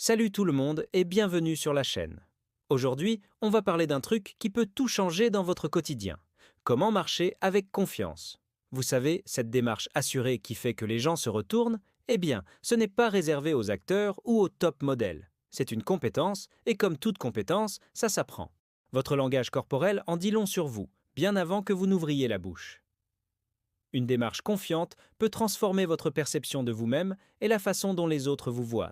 Salut tout le monde et bienvenue sur la chaîne. Aujourd'hui, on va parler d'un truc qui peut tout changer dans votre quotidien. Comment marcher avec confiance. Vous savez, cette démarche assurée qui fait que les gens se retournent, eh bien, ce n'est pas réservé aux acteurs ou aux top modèles. C'est une compétence et comme toute compétence, ça s'apprend. Votre langage corporel en dit long sur vous, bien avant que vous n'ouvriez la bouche. Une démarche confiante peut transformer votre perception de vous-même et la façon dont les autres vous voient.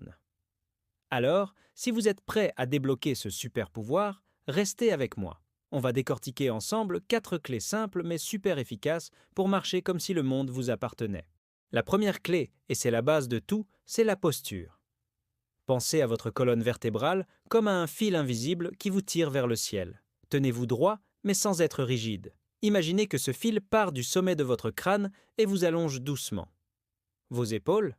Alors, si vous êtes prêt à débloquer ce super pouvoir, restez avec moi. On va décortiquer ensemble 4 clés simples mais super efficaces pour marcher comme si le monde vous appartenait. La première clé, et c'est la base de tout, c'est la posture. Pensez à votre colonne vertébrale comme à un fil invisible qui vous tire vers le ciel. Tenez-vous droit, mais sans être rigide. Imaginez que ce fil part du sommet de votre crâne et vous allonge doucement. Vos épaules,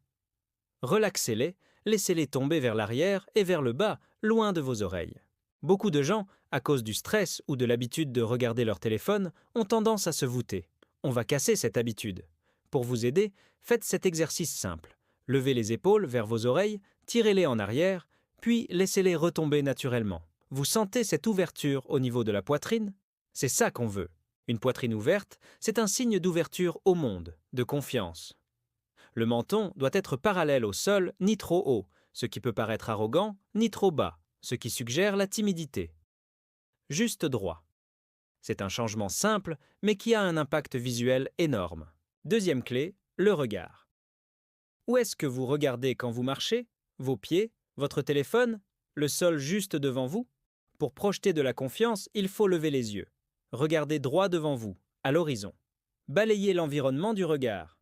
relaxez-les, laissez-les tomber vers l'arrière et vers le bas, loin de vos oreilles. Beaucoup de gens, à cause du stress ou de l'habitude de regarder leur téléphone, ont tendance à se voûter. On va casser cette habitude. Pour vous aider, faites cet exercice simple. Levez les épaules vers vos oreilles, tirez-les en arrière, puis laissez-les retomber naturellement. Vous sentez cette ouverture au niveau de la poitrine? C'est ça qu'on veut. Une poitrine ouverte, c'est un signe d'ouverture au monde, de confiance. Le menton doit être parallèle au sol, ni trop haut, ce qui peut paraître arrogant, ni trop bas, ce qui suggère la timidité. Juste droit. C'est un changement simple, mais qui a un impact visuel énorme. Deuxième clé, le regard. Où est-ce que vous regardez quand vous marchez? Vos pieds? Votre téléphone? Le sol juste devant vous? Pour projeter de la confiance, il faut lever les yeux. Regardez droit devant vous, à l'horizon. Balayez l'environnement du regard.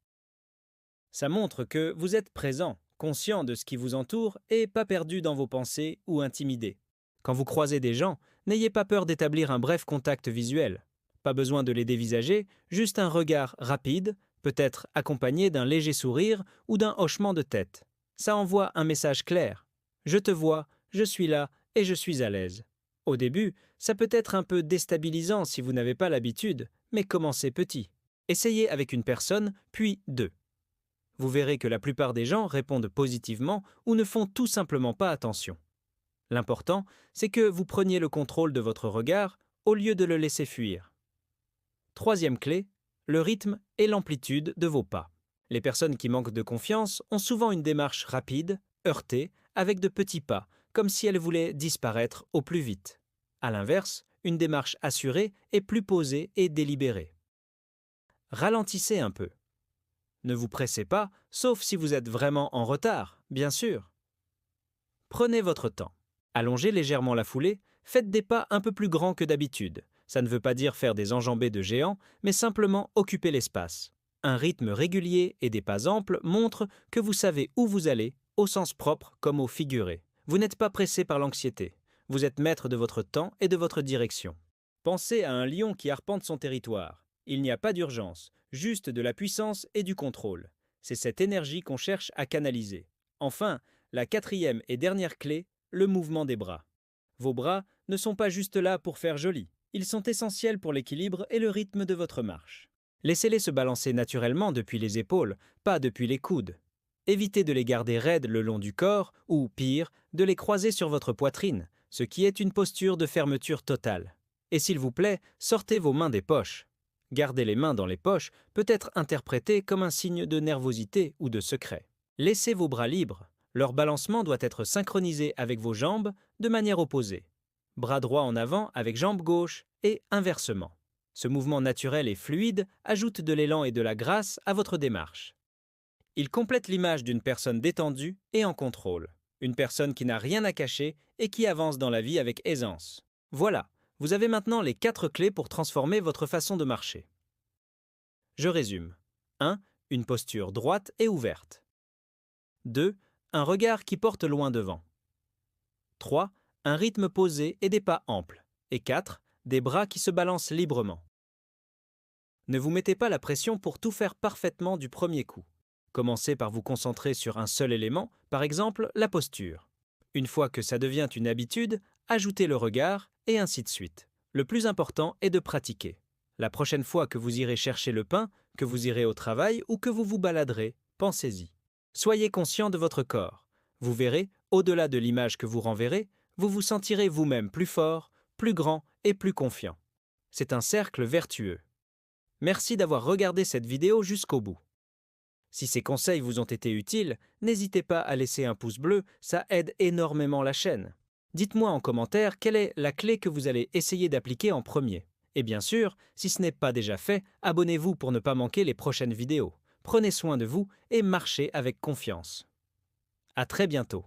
Ça montre que vous êtes présent, conscient de ce qui vous entoure et pas perdu dans vos pensées ou intimidé. Quand vous croisez des gens, n'ayez pas peur d'établir un bref contact visuel. Pas besoin de les dévisager, juste un regard rapide, peut-être accompagné d'un léger sourire ou d'un hochement de tête. Ça envoie un message clair. Je te vois, je suis là et je suis à l'aise. Au début, ça peut être un peu déstabilisant si vous n'avez pas l'habitude, mais commencez petit. Essayez avec une personne, puis deux. Vous verrez que la plupart des gens répondent positivement ou ne font tout simplement pas attention. L'important, c'est que vous preniez le contrôle de votre regard au lieu de le laisser fuir. Troisième clé, le rythme et l'amplitude de vos pas. Les personnes qui manquent de confiance ont souvent une démarche rapide, heurtée, avec de petits pas, comme si elles voulaient disparaître au plus vite. À l'inverse, une démarche assurée est plus posée et délibérée. Ralentissez un peu. Ne vous pressez pas, sauf si vous êtes vraiment en retard, bien sûr. Prenez votre temps. Allongez légèrement la foulée, faites des pas un peu plus grands que d'habitude. Ça ne veut pas dire faire des enjambées de géants, mais simplement occuper l'espace. Un rythme régulier et des pas amples montrent que vous savez où vous allez, au sens propre comme au figuré. Vous n'êtes pas pressé par l'anxiété. Vous êtes maître de votre temps et de votre direction. Pensez à un lion qui arpente son territoire. Il n'y a pas d'urgence, juste de la puissance et du contrôle. C'est cette énergie qu'on cherche à canaliser. Enfin, la quatrième et dernière clé, le mouvement des bras. Vos bras ne sont pas juste là pour faire joli. Ils sont essentiels pour l'équilibre et le rythme de votre marche. Laissez-les se balancer naturellement depuis les épaules, pas depuis les coudes. Évitez de les garder raides le long du corps ou, pire, de les croiser sur votre poitrine, ce qui est une posture de fermeture totale. Et s'il vous plaît, sortez vos mains des poches. Garder les mains dans les poches peut être interprété comme un signe de nervosité ou de secret. Laissez vos bras libres. Leur balancement doit être synchronisé avec vos jambes de manière opposée. Bras droit en avant avec jambe gauche et inversement. Ce mouvement naturel et fluide ajoute de l'élan et de la grâce à votre démarche. Il complète l'image d'une personne détendue et en contrôle. Une personne qui n'a rien à cacher et qui avance dans la vie avec aisance. Voilà, vous avez maintenant les 4 clés pour transformer votre façon de marcher. Je résume. 1. Une posture droite et ouverte. 2. Un regard qui porte loin devant. 3. Un rythme posé et des pas amples. Et 4. Des bras qui se balancent librement. Ne vous mettez pas la pression pour tout faire parfaitement du premier coup. Commencez par vous concentrer sur un seul élément, par exemple la posture. Une fois que ça devient une habitude, ajoutez le regard et ainsi de suite. Le plus important est de pratiquer. La prochaine fois que vous irez chercher le pain, que vous irez au travail ou que vous vous baladerez, pensez-y. Soyez conscient de votre corps. Vous verrez, Au-delà de l'image que vous renverrez, vous vous sentirez vous-même plus fort, plus grand et plus confiant. C'est un cercle vertueux. Merci d'avoir regardé cette vidéo jusqu'au bout. Si ces conseils vous ont été utiles, n'hésitez pas à laisser un pouce bleu, ça aide énormément la chaîne. Dites-moi en commentaire quelle est la clé que vous allez essayer d'appliquer en premier. Et bien sûr, si ce n'est pas déjà fait, abonnez-vous pour ne pas manquer les prochaines vidéos. Prenez soin de vous et marchez avec confiance. À très bientôt.